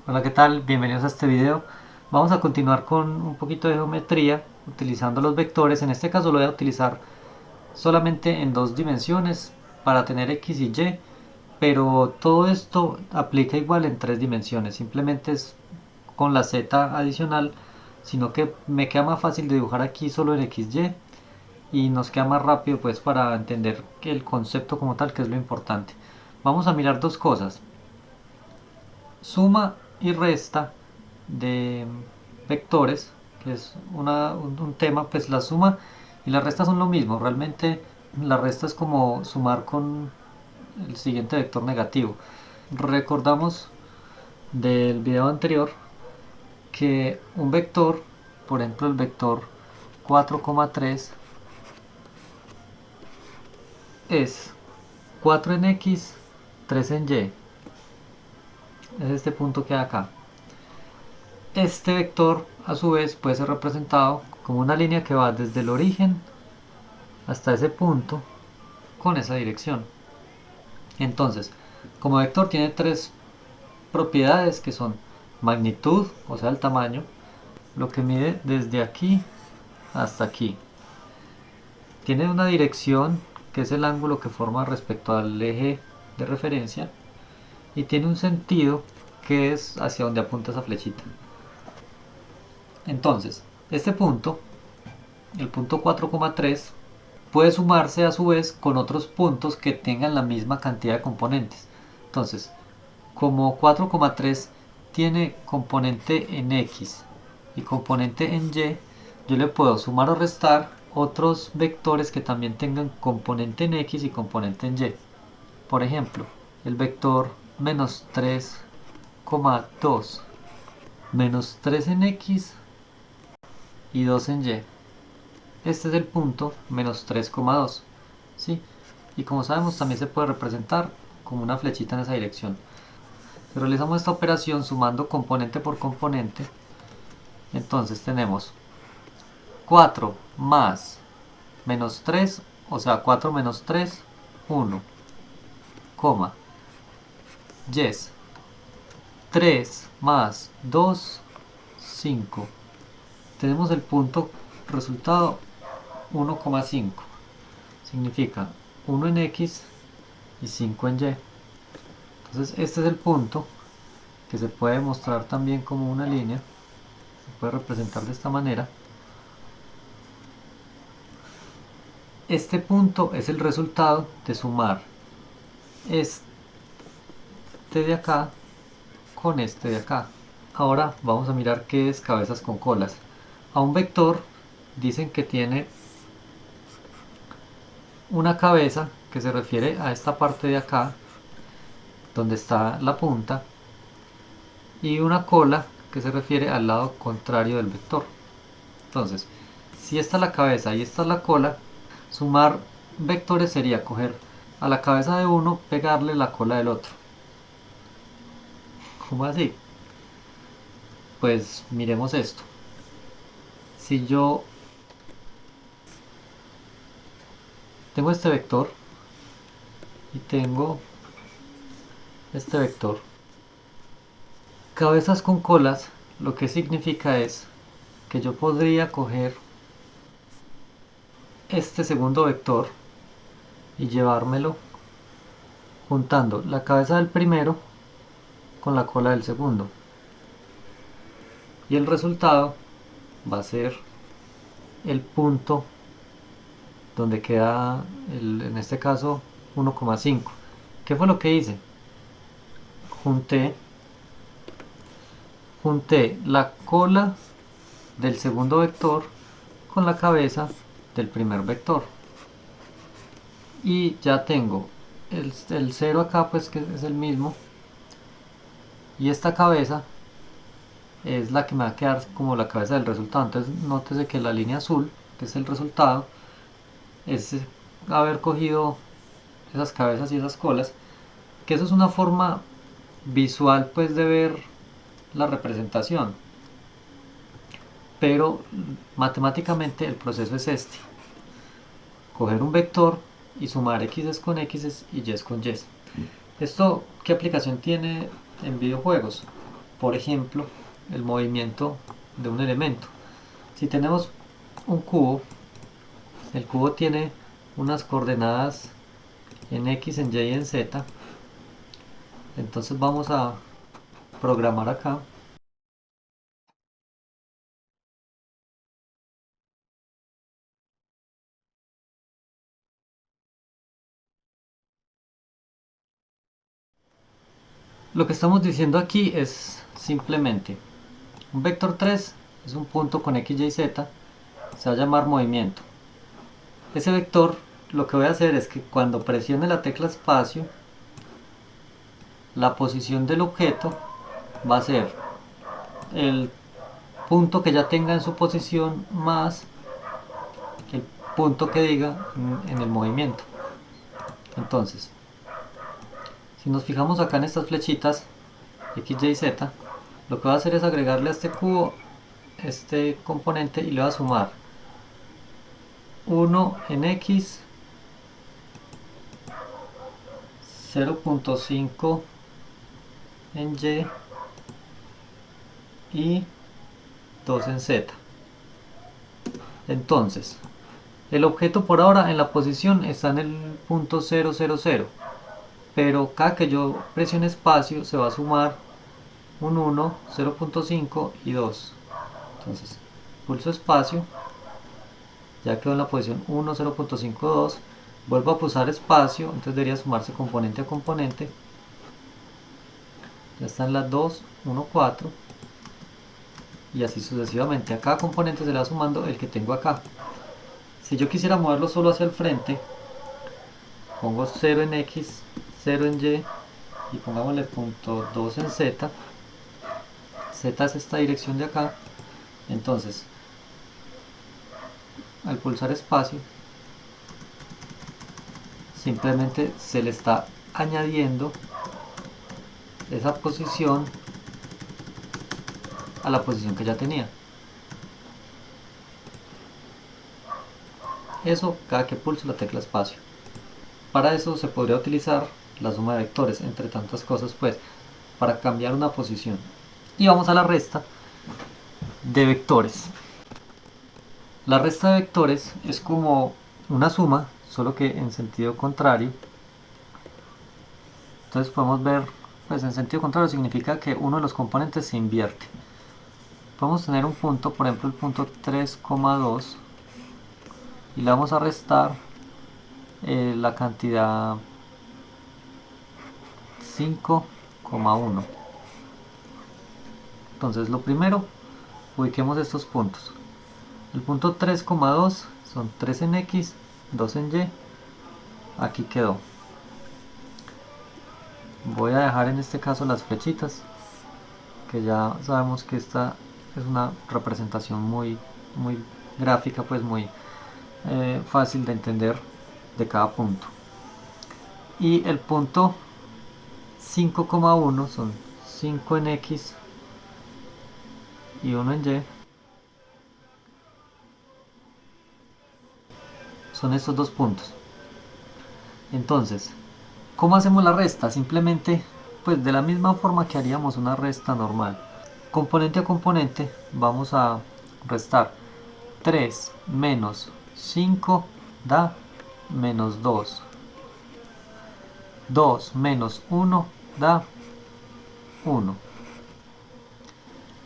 Hola, ¿qué tal? Bienvenidos a este video. Vamos a continuar con un poquito de geometría utilizando los vectores. En este caso lo voy a utilizar solamente en dos dimensiones para tener x y y, pero todo esto aplica igual en tres dimensiones. Simplemente es con la z adicional, sino que me queda más fácil de dibujar aquí solo en xy y nos queda más rápido pues para entender que el concepto como tal, que es lo importante. Vamos a mirar dos cosas: suma y resta de vectores, que es un tema. Pues la suma y la resta son lo mismo. Realmente la resta es como sumar con el siguiente vector negativo. Recordamos del video anterior que un vector, por ejemplo el vector 4,3, es 4 en x, 3 en y. Es este punto que hay acá. Este vector a su vez puede ser representado como una línea que va desde el origen hasta ese punto con esa dirección. Entonces, como vector tiene tres propiedades que son magnitud, o sea el tamaño, lo que mide desde aquí hasta aquí. Tiene una dirección que es el ángulo que forma respecto al eje de referencia, y tiene un sentido que es hacia donde apunta esa flechita. Entonces, este punto, el punto 4,3, puede sumarse a su vez con otros puntos que tengan la misma cantidad de componentes. Entonces, como 4,3 tiene componente en x y componente en y, yo le puedo sumar o restar otros vectores que también tengan componente en x y componente en y. Por ejemplo, el vector menos 3,2, menos 3 en x y 2 en y. Este es el punto menos 3,2, ¿sí? Y como sabemos, también se puede representar como una flechita en esa dirección. Si realizamos esta operación sumando componente por componente, entonces tenemos 4 más menos 3, o sea 4 menos 3, 1, coma, yes, 3 más 2, 5. Tenemos el punto resultado 1,5. Significa 1 en x y 5 en y. Entonces este es el punto que se puede mostrar también como una línea. Se puede representar de esta manera. Este punto es el resultado de sumar este de acá con este de acá. Ahora vamos a mirar qué es cabezas con colas. A un vector dicen que tiene una cabeza que se refiere a esta parte de acá donde está la punta, y una cola que se refiere al lado contrario del vector. Entonces, si esta es la cabeza y esta es la cola, sumar vectores sería coger a la cabeza de uno, pegarle la cola del otro. ¿Cómo así? Pues miremos esto. Si yo tengo este vector y tengo este vector, cabezas con colas, lo que significa es que yo podría coger este segundo vector y llevármelo juntando la cabeza del primero con la cola del segundo, y el resultado va a ser el punto donde queda en este caso 1,5. ¿Qué fue lo que hice? Junté, junté la cola del segundo vector con la cabeza del primer vector, y ya tengo el 0 acá, pues que es el mismo, y esta cabeza es la que me va a quedar como la cabeza del resultado. Entonces nótese que la línea azul, que es el resultado, es haber cogido esas cabezas y esas colas, que eso es una forma visual pues de ver la representación, pero matemáticamente el proceso es este: coger un vector y sumar x con x y y con y. ¿Esto qué aplicación tiene en videojuegos? por ejemplo, el movimiento de un elemento. Si tenemos un cubo, el cubo tiene unas coordenadas en X, en Y y en Z. Entonces vamos a programar acá. Lo que estamos diciendo aquí es simplemente un vector 3 es un punto con X, Y, Z, se va a llamar movimiento. Ese vector, lo que voy a hacer es que cuando presione la tecla espacio, la posición del objeto va a ser el punto que ya tenga en su posición más el punto que diga en el movimiento. Entonces, si nos fijamos acá en estas flechitas X, Y, Z, lo que voy a hacer es agregarle a este cubo este componente y le voy a sumar 1 en X, 0.5 en Y 2 en Z. Entonces, el objeto por ahora en la posición está en el punto 000, pero cada que yo presione espacio se va a sumar un 1, 0.5 y 2. Entonces, pulso espacio, ya quedó en la posición 1, 0.5, 2. Vuelvo a pulsar espacio, entonces debería sumarse componente a componente. Ya están las 2, 1, 4. Y así sucesivamente. A cada componente se le va sumando el que tengo acá. Si yo quisiera moverlo solo hacia el frente, pongo 0 en X, 0 en Y y pongámosle punto 2 en Z. Z es esta dirección de acá. Entonces, al pulsar espacio, simplemente se le está añadiendo esa posición a la posición que ya tenía. Eso cada que pulso la tecla espacio. Para eso se podría utilizar la suma de vectores, entre tantas cosas, pues, para cambiar una posición. Y vamos a la resta de vectores. La resta de vectores es como una suma, solo que en sentido contrario. Entonces podemos ver, pues en sentido contrario significa que uno de los componentes se invierte. Podemos tener un punto, por ejemplo el punto 3,2, y le vamos a restar la cantidad 5,1. Entonces lo primero, ubiquemos estos puntos. El punto 3,2 son 3 en X, 2 en Y. Aquí quedó. Voy a dejar en este caso las flechitas, que ya sabemos que esta es una representación muy gráfica, pues muy fácil de entender de cada punto. Y el punto 5,1 son 5 en X y 1 en Y. Son estos dos puntos. Entonces, ¿cómo hacemos la resta? Simplemente, pues de la misma forma que haríamos una resta normal. Componente a componente vamos a restar 3 menos 5 da menos 2. 2 menos 1 da 1.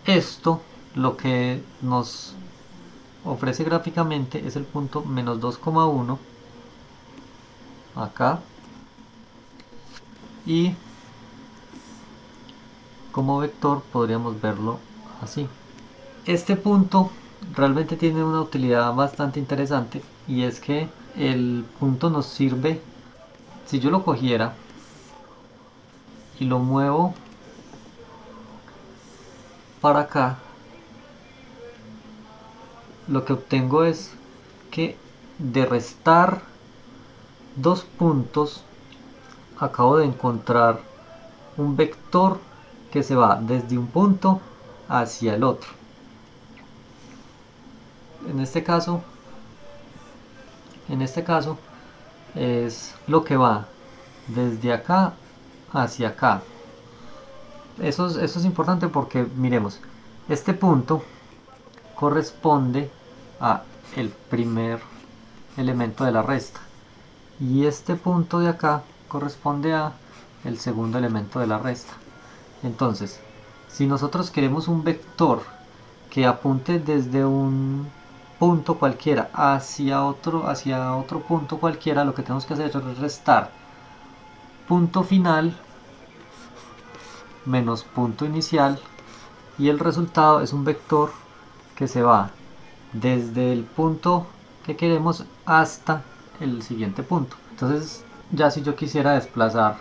Esto lo que nos ofrece gráficamente es el punto menos 2,1 acá, y como vector podríamos verlo así. Este punto realmente tiene una utilidad bastante interesante, y es que el punto nos sirve, si yo lo cogiera y lo muevo para acá, lo que obtengo es que de restar dos puntos acabo de encontrar un vector que se va desde un punto hacia el otro. En este caso es lo que va desde acá hacia acá. Eso es importante porque miremos, este punto corresponde a el primer elemento de la resta y este punto de acá corresponde a el segundo elemento de la resta. Entonces, si nosotros queremos un vector que apunte desde un punto cualquiera hacia otro punto cualquiera, lo que tenemos que hacer es restar punto final menos punto inicial y el resultado es un vector que se va desde el punto que queremos hasta el siguiente punto. Entonces, ya si yo quisiera desplazar,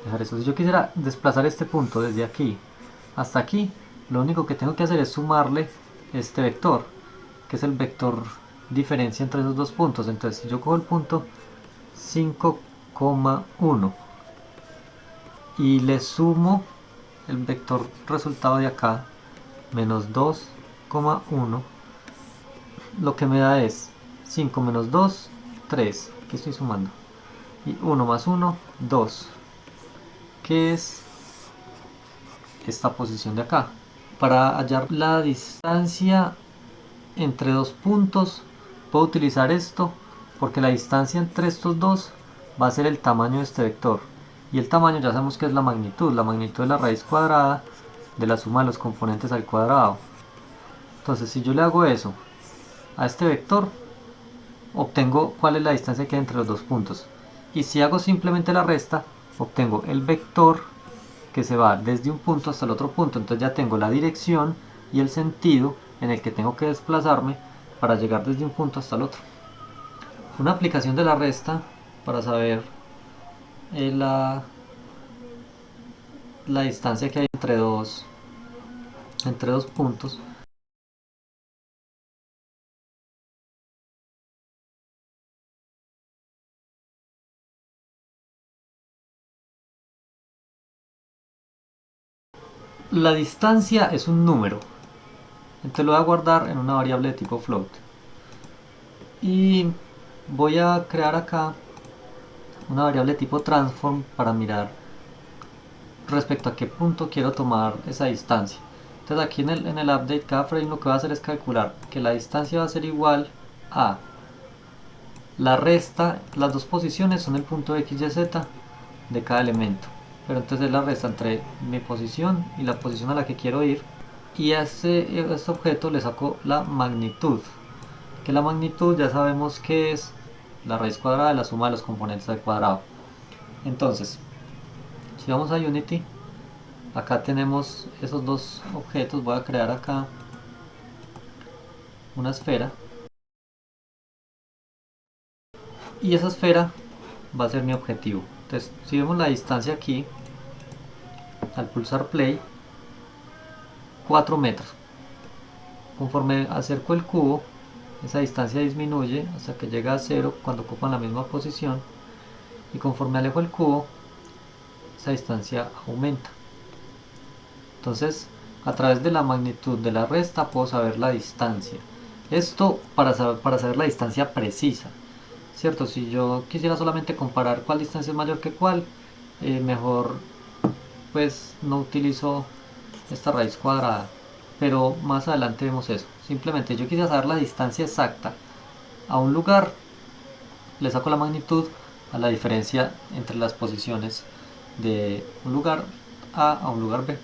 dejar eso, si yo quisiera desplazar este punto desde aquí hasta aquí, lo único que tengo que hacer es sumarle este vector, que es el vector diferencia entre esos dos puntos. Entonces, si yo cojo el punto 5,1 y le sumo el vector resultado de acá, menos 2,1, lo que me da es 5 menos 2, 3, aquí estoy sumando, y 1 más 1, 2, que es esta posición de acá. Para hallar la distancia entre dos puntos, puedo utilizar esto, porque la distancia entre estos dos va a ser el tamaño de este vector. Y el tamaño ya sabemos que es la magnitud de la raíz cuadrada de la suma de los componentes al cuadrado. Entonces, si yo le hago eso a este vector, obtengo cuál es la distancia que hay entre los dos puntos. Y si hago simplemente la resta, obtengo el vector que se va desde un punto hasta el otro punto. Entonces ya tengo la dirección y el sentido en el que tengo que desplazarme para llegar desde un punto hasta el otro. Una aplicación de la resta para saber la distancia que hay entre dos puntos. La distancia es un número, entonces lo voy a guardar en una variable de tipo float. Y voy a crear acá una variable de tipo transform para mirar respecto a qué punto quiero tomar esa distancia. Entonces aquí en el update cada frame lo que va a hacer es calcular que la distancia va a ser igual a la resta, las dos posiciones son el punto x, y, z de cada elemento. Pero entonces es la resta entre mi posición y la posición a la que quiero ir. Y a este objeto le saco la magnitud. Que la magnitud ya sabemos que es la raíz cuadrada de la suma de los componentes al cuadrado. Entonces, si vamos a Unity, acá tenemos esos dos objetos. Voy a crear acá una esfera. Y esa esfera va a ser mi objetivo. Entonces, si vemos la distancia aquí, al pulsar play, 4 metros. Conforme acerco el cubo, esa distancia disminuye hasta que llega a 0 cuando ocupan la misma posición. Y conforme alejo el cubo, esa distancia aumenta. Entonces, a través de la magnitud de la resta puedo saber la distancia. Esto para saber la distancia precisa, ¿cierto? Si yo quisiera solamente comparar cuál distancia es mayor que cuál, mejor pues no utilizo esta raíz cuadrada. Pero más adelante vemos eso. Simplemente yo quisiera saber la distancia exacta a un lugar, le saco la magnitud a la diferencia entre las posiciones de un lugar A a un lugar B.